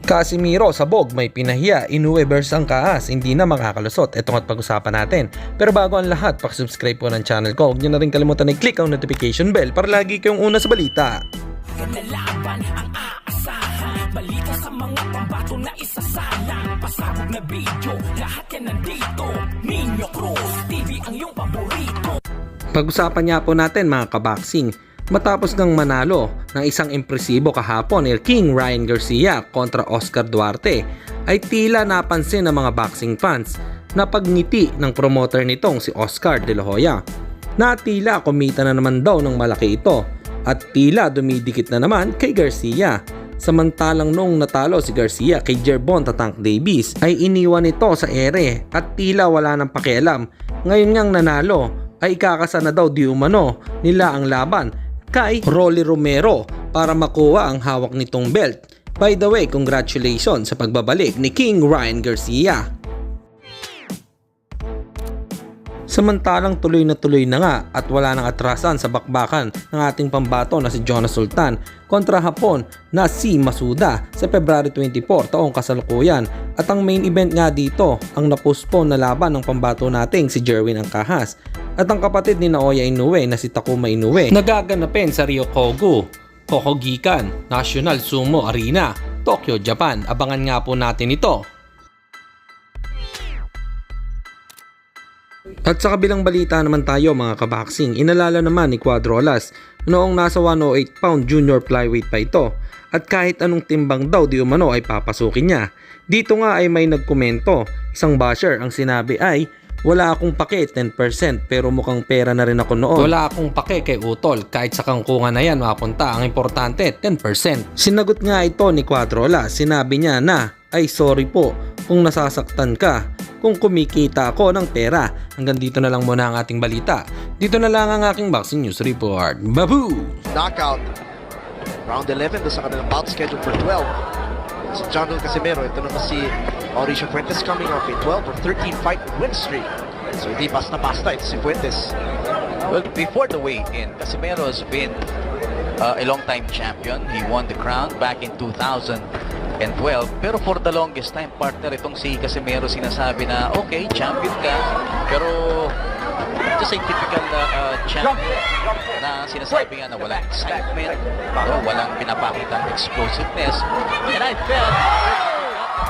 Casimiro sabog, may pinahiya, Inoue versus Angkas, hindi na makakalusot. Ito nga't pag-usapan natin. Pero bago ang lahat, subscribe po ng channel ko. Huwag nyo na rin kalimutan i-click ang notification bell para lagi kayong una sa balita. Laban ang aasahan, balita sa mga pambato na isasalang, pasabog na video, lahat yan nandito. Minyo Cruz TV ang iyong paborito. Pag-usapan niya po natin mga kaboxing. Matapos ngang manalo ng isang impresibo kahapon ni King Ryan Garcia kontra Oscar Duarte, ay tila napansin ng mga boxing fans na pagngiti ng promoter nitong si Oscar De La Hoya. Na tila kumita na naman daw ng malaki ito at tila dumidikit na naman kay Garcia. Samantalang noong natalo si Garcia kay Gervonta Tank Davis ay iniwan ito sa ere at tila wala nang pakialam. Ngayon ngang nanalo ay ikakasa na daw di umano nila ang laban kay Rolly Romero para makuha ang hawak nitong belt. By the way, congratulations sa pagbabalik ni King Ryan Garcia. Samantalang tuloy na nga at wala nang atrasan sa bakbakan ng ating pambato na si Jonas Sultan kontra Hapon na si Masuda sa February 24 taong kasalukuyan. At ang main event nga dito ang napospone na laban ng pambato nating si Jerwin Angkas at ang kapatid ni Naoya Inoue na si Takuma Inoue nagaganapin sa Ryokogu Kokogikan National Sumo Arena, Tokyo, Japan. Abangan nga po natin ito. At sa kabilang balita naman tayo mga kaboxing, inalala naman ni Cuadrolas noong nasa 108 pound junior flyweight pa ito at kahit anong timbang daw di umano ay papasukin niya. Dito nga ay may nagkomento, isang basher ang sinabi ay wala akong pake 10% pero mukhang pera na rin ako noon. Wala akong pake kay Utol, kahit sa kangkungan na yan mapunta, ang importante 10%. Sinagot nga ito ni Cuadrolas, sinabi niya na ay sorry po kung nasasaktan ka kung kumikita ako ng pera. Hanggang dito na lang muna ang ating balita. Dito na lang ang aking boxing news report. Babu! Knockout. Round 11, doon sa kanilang bout scheduled for 12. Si John Del Casimero, ito naman si Mauricio Fuentes coming off a 12 or 13 fight win streak. So hindi basta-basta ito si Fuentes. Well, before the weigh-in, Casimero has been a long-time champion. He won the crown back in 2012. Pero for the longest time, partner, itong si Casimero sinasabi na, okay, champion ka, pero just a typical champion na sinasabi nga na walang excitement, walang pinapakitang explosiveness. And I felt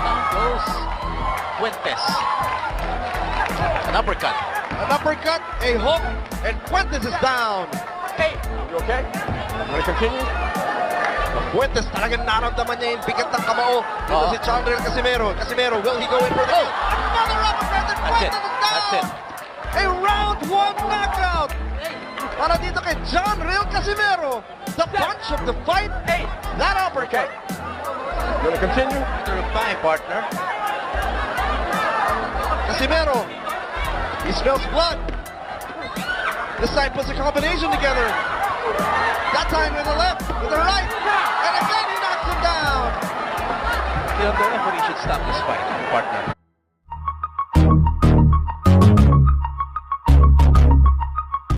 that goes Fuentes. An uppercut. An uppercut, a hook, and Fuentes is down. Hey, you okay? I'm gonna continue. Fuentes talagang naramdaman niya yung bigat ng kamao dito si John Del Casimero. Casimero, will he go in for the kill? Another uppercut and Fuentes is down! That's it. A round 1 knockout! Para dito kay John Del Casimero. The punch of the fight, that uppercut. You wanna continue? Under 5, partner. Casimero, he smells blood. This time puts a combination together. That time with the left, with the right, and again he knocks him down. You don't know if he should stop this fight, partner.